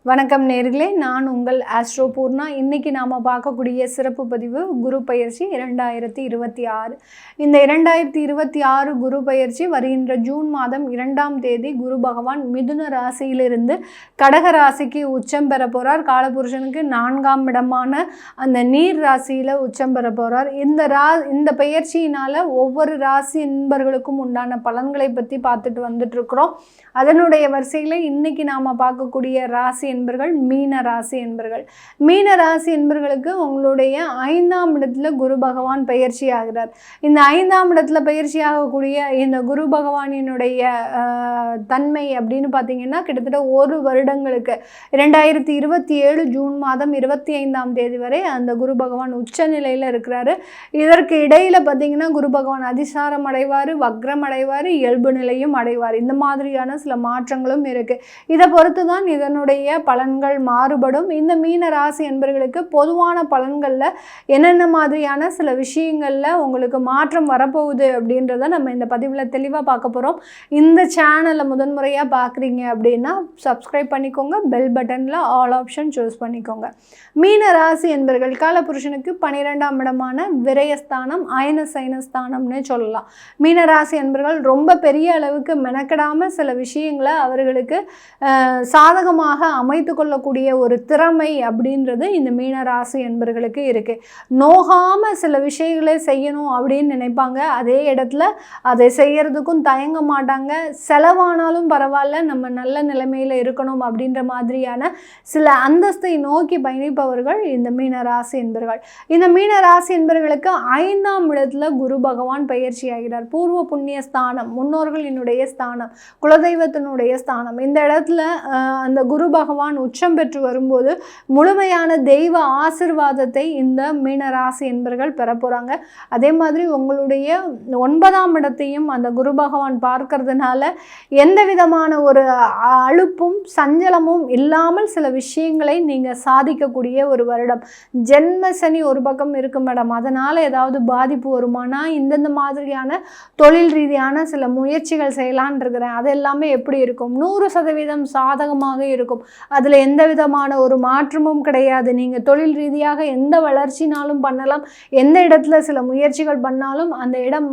வணக்கம் நேர்களே, நான் உங்கள் ஆஸ்ட்ரோ பூர்ணா. இன்றைக்கி நாம் பார்க்கக்கூடிய சிறப்பு பதிவு குரு பயிற்சி 2026. இந்த 2026 குரு பயிற்சி வருகின்ற ஜூன் மாதம் 2ஆம் தேதி குரு பகவான் மிதுன ராசியிலிருந்து கடக ராசிக்கு உச்சம் பெற போகிறார். காலபுருஷனுக்கு 4ஆம் இடமான அந்த நீர் ராசியில் உச்சம் பெற போகிறார். இந்த பயிற்சியினால் ஒவ்வொரு ராசி நண்பர்களுக்கும் உண்டான பலன்களை பற்றி பார்த்துட்டு வந்துட்டுருக்குறோம். அதனுடைய வரிசையில் இன்றைக்கி நாம் பார்க்கக்கூடிய ராசி என்பர்கள் மீன ராசி என்பர்கள். மீன ராசி என்பர்களுக்கு உங்களுடைய 5ஆம் இடத்துல குரு பகவான் பயிற்சி ஆகிறார். இந்த 5ஆம் இடத்துல பயிற்சி ஆகக்கூடிய இந்த குரு பகவானினுடைய தன்மை அப்படின்னு பார்த்தீங்கன்னா கிட்டத்தட்ட 1 வருடங்களுக்கு 2027 ஜூன் மாதம் 25ஆம் தேதி வரை அந்த குரு பகவான் உச்ச நிலையில் இருக்கிறாரு. இதற்கு இடையில் பார்த்தீங்கன்னா குரு பகவான் அதிசாரம் அடைவார், வக்ரம் அடைவார், இயல்பு நிலையும் அடைவார். இந்த மாதிரியான சில மாற்றங்களும் இருக்குது. இதை பொறுத்து தான் இதனுடைய பலன்கள் மாறுபடும். இந்த மீன ராசி என்பவர்களுக்கு பொதுவான பலன்களில் என்னென்ன மாதிரியான சில விஷயங்களில் உங்களுக்கு மாற்றம் வரப்போகுது அப்படின்றத நம்ம இந்த பதிவில் தெளிவாக பார்க்க போகிறோம். இந்த சேனலை முதன்முறையாக பார்க்குறீங்க அப்படின்னா சப்ஸ்கிரைப் பண்ணிக்கோங்க, பெல் பட்டனில் ஆல் ஆப்ஷன் சூஸ் பண்ணிக்கோங்க. மீன ராசி என்பவர்கள் காலபுருஷனுக்கு 12ஆம் இடமான விரயஸ்தானம், அயன சைனஸ்தானம்னு சொல்லலாம். மீன ராசி என்பவர்கள் ரொம்ப பெரிய அளவுக்கு மெனக்கெடாமல் சில விஷயங்களை அவர்களுக்கு சாதகமாக அமைத்து கொள்ளக்கூடிய ஒரு திறமை அப்படின்றது இந்த மீன ராசி என்பவர்களுக்கு இருக்குது. நோகாமல் சில விஷயங்களை செய்யணும் அப்படின்னு நினைப்பாங்க. அதே இடத்துல அதை செய்யறதுக்கும் தயங்க மாட்டாங்க. செலவானாலும் பரவாயில்ல, நம்ம நல்ல நிலைமையில் இருக்கணும் அப்படின்ற மாதிரியான சில அந்தஸ்தை நோக்கி பயணிப்பவர்கள் இந்த மீன ராசி என்பவர்கள். இந்த மீன ராசி என்பவர்களுக்கு 5ஆம் இடத்துல குரு பகவான் பயிற்சி ஆகிறார். பூர்வ புண்ணிய ஸ்தானம், முன்னோர்களினுடைய ஸ்தானம், குலதெய்வத்தினுடைய ஸ்தானம். இந்த இடத்துல அந்த குரு பகவான் உச்சம் பெற்று வரும்போது முழுமையான தெய்வ ஆசிர்வாதத்தை இந்த மீனராசி என்பர்கள் பெற போகிறாங்க. அதே மாதிரி உங்களுடைய 9ஆம் இடத்தையும் அந்த குரு பகவான் பார்க்கறதுனால எந்த விதமான ஒரு அலுப்பும் சஞ்சலமும் இல்லாமல் சில விஷயங்களை நீங்கள் சாதிக்கக்கூடிய ஒரு வருடம். ஜென்ம சனி ஒரு பக்கம் இருக்கும் மேடம், அதனால் ஏதாவது பாதிப்பு வருமானா இந்தந்த மாதிரியான தொழில் ரீதியான சில முயற்சிகள் செய்யலான் இருக்கிறேன், அது எல்லாமே எப்படி இருக்கும்? 100% சாதகமாக இருக்கும். அதில் எந்த விதமான ஒரு மாற்றமும் கிடையாது. நீங்கள் தொழில் ரீதியாக எந்த வளர்ச்சினாலும் பண்ணலாம், எந்த இடத்துல சில முயற்சிகள் பண்ணாலும் அந்த இடம்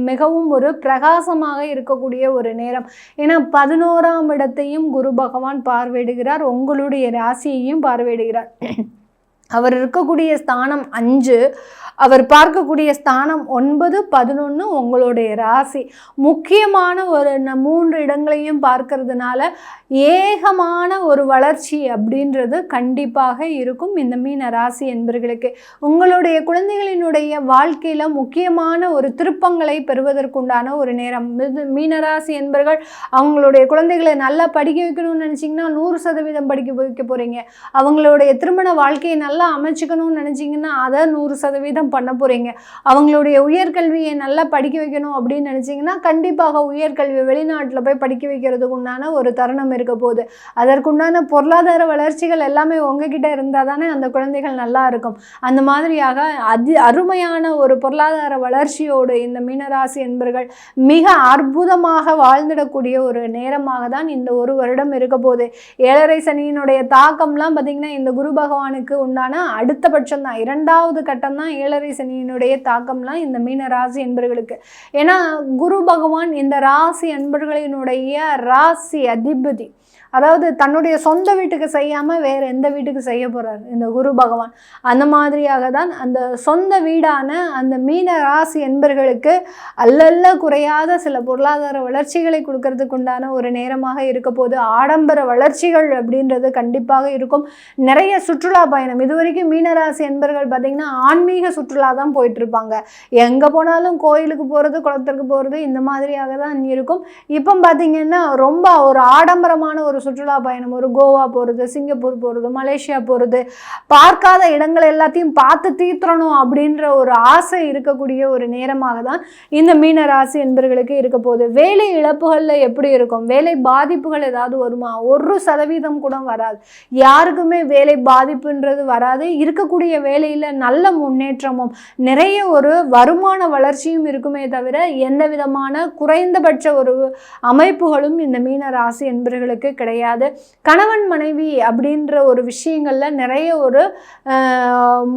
மிகவும் ஒரு பிரகாசமாக இருக்கக்கூடிய ஒரு நேரம். ஏன்னா 11ஆம் இடத்தையும் குரு பகவான் பார்வையிடுகிறார், உங்களுடைய ராசியையும் பார்வையிடுகிறார். அவர் இருக்கக்கூடிய ஸ்தானம் 5, அவர் பார்க்கக்கூடிய ஸ்தானம் 9, 11 உங்களுடைய ராசி. முக்கியமான ஒரு 3 இடங்களையும் பார்க்கறதுனால ஏகமான ஒரு வளர்ச்சி அப்படின்றது கண்டிப்பாக இருக்கும் இந்த மீன ராசி என்பவர்களுக்கு. உங்களுடைய குழந்தைகளினுடைய வாழ்க்கையில் முக்கியமான ஒரு திருப்பங்களை பெறுவதற்குண்டான ஒரு நேரம். மீனராசி என்பவர்கள் அவங்களுடைய குழந்தைகளை நல்லா படிக்க வைக்கணும்னு நினச்சிங்கன்னா 100% படிக்க வைக்க போகிறீங்க. அவங்களுடைய திருமண வாழ்க்கையை நல்லா அமைச்சுக்கணும்னு நினச்சிங்கன்னா அதை 100% பண்ண போகிறீங்க. அவங்களுடைய உயர்கல்வியை நல்லா படிக்க வைக்கணும் அப்படின்னு நினச்சிங்கன்னா கண்டிப்பாக உயர்கல்வி வெளிநாட்டில் போய் படிக்க வைக்கிறதுக்கு உண்டான ஒரு தருணம் இருக்க போகுது. அதற்குண்டான பொருளாதார வளர்ச்சிகள் எல்லாமே உங்ககிட்ட இருந்தால் தானே அந்த குழந்தைகள் நல்லா இருக்கும். அந்த மாதிரியாக அருமையான ஒரு பொருளாதார வளர்ச்சியோடு இந்த மீனராசி என்பவர்கள் மிக அற்புதமாக வாழ்ந்திடக்கூடிய ஒரு நேரமாக தான் இந்த ஒரு வருடம் இருக்க போகுது. 7.5 சனியினுடைய தாக்கம்லாம் பார்த்திங்கன்னா இந்த குரு பகவானுக்கு உண்டான அடுத்தபட்சம் தான், 2வது கட்டம் தான் 7.5 சனியினுடைய தாக்கம்லாம் இந்த மீன ராசி என்பவர்களுக்கு. ஏன்னா குரு பகவான் இந்த ராசி என்பவர்களினுடைய ராசி அதிபதி. அதாவது தன்னுடைய சொந்த வீட்டுக்கு செய்யாமல் வேறு எந்த வீட்டுக்கு செய்ய போகிறார் இந்த குரு பகவான். அந்த மாதிரியாக தான் அந்த சொந்த வீடான அந்த மீன ராசி என்பர்களுக்கு அல்லல்ல குறையாத சில பொருளாதார வளர்ச்சிகளை கொடுக்கறதுக்கு உண்டான ஒரு நேரமாக இருக்க போது. ஆடம்பர வளர்ச்சிகள் அப்படின்றது கண்டிப்பாக இருக்கும். நிறைய சுற்றுலா பயணம். இதுவரைக்கும் மீனராசி என்பர்கள் பார்த்திங்கன்னா ஆன்மீக சுற்றுலா தான் போயிட்டுருப்பாங்க. எங்கே போனாலும் கோயிலுக்கு போகிறது, குளத்திற்கு போகிறது, இந்த மாதிரியாக தான் இருக்கும். இப்போ பார்த்திங்கன்னா ரொம்ப ஒரு ஆடம்பரமான ஒரு சுற்றுலா பயணம், ஒரு கோவா போகிறது, சிங்கப்பூர் போகிறது, மலேசியா போகிறது, பார்க்காத இடங்கள் எல்லாத்தையும் பார்த்து தீர்த்தணும் அப்படின்ற ஒரு ஆசை இருக்கக்கூடிய ஒரு நேரமாக தான் இந்த மீன ராசி என்பவர்களுக்கு இருக்க போகுது. வேலை இழப்புகளில் எப்படி இருக்கும்? வேலை பாதிப்புகள் ஏதாவது வருமா? 1% கூட வராது. யாருக்குமே வேலை பாதிப்புன்றது வராது. இருக்கக்கூடிய வேலையில் நல்ல முன்னேற்றமும் நிறைய ஒரு வருமான வளர்ச்சியும் இருக்குமே தவிர எந்த விதமான குறைந்தபட்ச ஒரு அமைப்புகளும் இந்த மீன ராசி என்பவர்களுக்கு கிடையாது. கணவன் மனைவி அப்படின்ற ஒரு விஷயங்களில் நிறைய ஒரு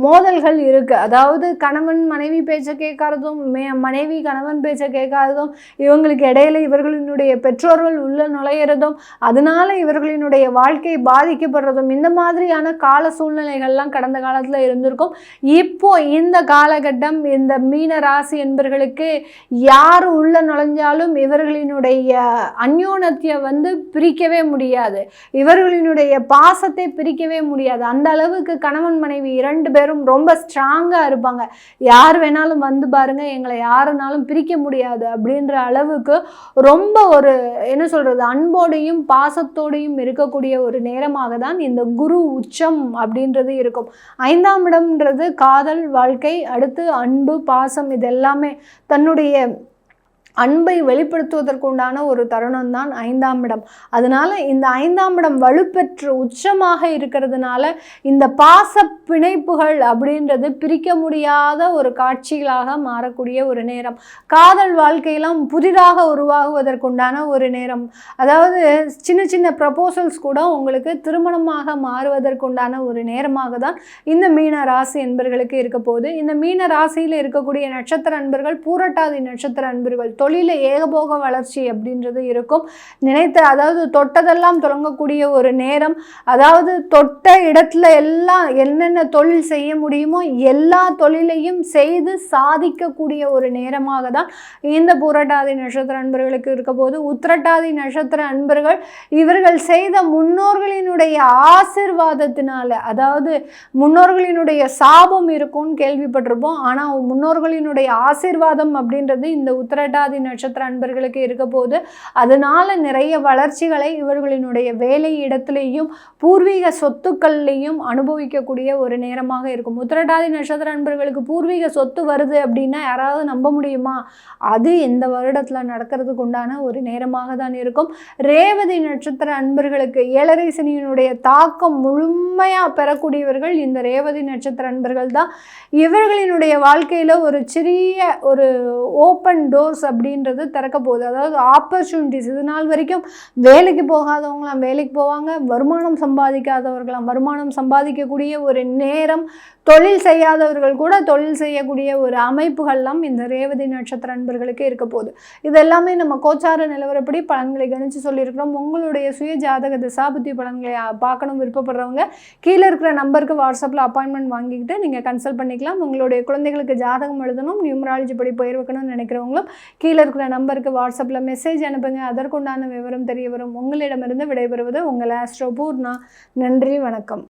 மோதல்கள் இருக்குது. அதாவது கணவன் மனைவி பேச்சை கேட்காததும் மனைவி கணவன் பேச்சை கேட்காததும், இவங்களுக்கு இடையில இவர்களினுடைய பெற்றோர்கள் உள்ள நுழையிறதும், அதனால இவர்களினுடைய வாழ்க்கை பாதிக்கப்படுறதும், இந்த மாதிரியான கால சூழ்நிலைகள்லாம் கடந்த காலத்தில் இருந்திருக்கும். இப்போ இந்த காலகட்டம் இந்த மீன ராசி என்பர்களுக்கு யார் உள்ள நுழைஞ்சாலும் இவர்களினுடைய அந்யோனத்தை பிரிக்கவே முடியாது, இவர்களினுடைய பாசத்தை பிரிக்கவே முடியாது. அந்த அளவுக்கு கணவன் மனைவி 2 பேரும் ரொம்ப ஸ்ட்ராங்காக இருப்பாங்க. யார் வேணாலும் பாருங்க, எங்களை யாருனாலும் பிரிக்க முடியாது அப்படின்ற அளவுக்கு ரொம்ப ஒரு என்ன சொல்றது, அன்போடையும் பாசத்தோடையும் இருக்கக்கூடிய ஒரு நேரமாக தான் இந்த குரு உச்சம் அப்படின்றது இருக்கும். 5ஆம் இடம்ன்றது காதல் வாழ்க்கை, அடுத்து அன்பு பாசம், இது எல்லாமே தன்னுடைய அன்பை வெளிப்படுத்துவதற்குண்டான ஒரு தருணம் தான் 5ஆம் இடம். அதனால இந்த 5ஆம் இடம் வலுப்பெற்று உச்சமாக இருக்கிறதுனால இந்த பாச பிணைப்புகள் அப்படின்றது பிரிக்க முடியாத ஒரு காட்சிகளாக மாறக்கூடிய ஒரு நேரம். காதல் வாழ்க்கையெல்லாம் புதிதாக உருவாகுவதற்குண்டான ஒரு நேரம். அதாவது சின்ன சின்ன ப்ரப்போசல்ஸ் கூட உங்களுக்கு திருமணமாக மாறுவதற்குண்டான ஒரு நேரமாக தான் இந்த மீன ராசி என்பர்களுக்கு இருக்க போகுது. இந்த மீன ராசியில் இருக்கக்கூடிய நட்சத்திர அன்பர்கள் பூரட்டாதி நட்சத்திர அன்பர்கள் தொழில ஏகபோக வளர்ச்சி அப்படின்றது இருக்கும். அதாவது தொட்டதெல்லாம் தொடங்கக்கூடிய ஒரு நேரம். அதாவது தொட்ட இடத்துல எல்லாம் என்னென்ன தொழில் செய்ய முடியுமோ எல்லா தொழிலையும் செய்து சாதிக்கக்கூடிய ஒரு நேரமாக தான் இந்த பூரட்டாதி நட்சத்திர அன்பர்களுக்கு இருக்க போது. உத்திரட்டாதி நட்சத்திர அன்பர்கள் இவர்கள் செய்த முன்னோர்களினுடைய ஆசிர்வாதத்தினால, அதாவது முன்னோர்களினுடைய சாபம் இருக்கும்னு கேள்விப்பட்டிருப்போம், ஆனால் முன்னோர்களினுடைய ஆசிர்வாதம் அப்படின்றது இந்த உத்திரட்டாதி நட்சத்திர அன்பர்களுக்கு இருக்க போது. அதனால நிறைய வளர்ச்சிகளை இவர்களினுடைய வேலை இடத்திலேயும் பூர்வீக சொத்துக்கள்லையும் அனுபவிக்கக்கூடிய ஒரு நேரமாக இருக்கும். உத்திரட்டாதி நட்சத்திர அன்பர்களுக்கு பூர்வீக சொத்து வருது அப்படின்னா யாராவது நம்ப முடியுமா? அது இந்த வருடத்தில் நடக்கிறதுக்கு உண்டான ஒரு நேரமாக தான் இருக்கும். ரேவதி நட்சத்திர அன்பர்களுக்கு 7.5 சனியினுடைய தாக்கம் முழுமையாக பெறக்கூடியவர்கள் இந்த ரேவதி நட்சத்திர அன்பர்கள் தான். இவர்களினுடைய வாழ்க்கையில் ஒரு சிறிய ஒரு ஓப்பன் டோர்ஸ் அப்படின்றது திறக்க போகுது. அதாவது ஆப்பர்ச்சுனிட்டிஸ், இது நாள் வரைக்கும் வேலைக்கு போகாதவங்களாம் வேலைக்கு போவாங்க, வருமானம் சம்பாதிக்காதவர்களாம் வருமானம் சம்பாதிக்கக்கூடிய ஒரு நேரம், தொழில் செய்யாதவர்கள் கூட தொழில் செய்யக்கூடிய ஒரு அமைப்புகள்லாம் இந்த ரேவதி நட்சத்திர அன்பர்களுக்கு இருக்க போகுது. இதெல்லாமே நம்ம கோச்சார நிலவரப்படி பலன்களை கணிச்சு சொல்லியிருக்கிறோம். உங்களுடைய சுய ஜாதக திசாபுத்தி பலன்களை பார்க்கணும் விருப்பப்படுறவங்க கீழே இருக்கிற நம்பருக்கு வாட்ஸ்அப்பில் அப்பாயின்மெண்ட் வாங்கிக்கிட்டு நீங்கள் கன்சல்ட் பண்ணிக்கலாம். உங்களுடைய குழந்தைகளுக்கு ஜாதகம் எழுதணும், நியூமராலஜி படி போய் வைக்கணும்னு நினைக்கிறவங்களும் கீழே இருக்கிற நம்பருக்கு வாட்ஸ்அப்பில் மெசேஜ் அனுப்புங்க. அதற்குண்டான விவரம் தெரிய வரும். உங்களிடமிருந்து விடைபெறுவது உங்கள் ஆஸ்ட்ரோ பூர்ணா. நன்றி, வணக்கம்.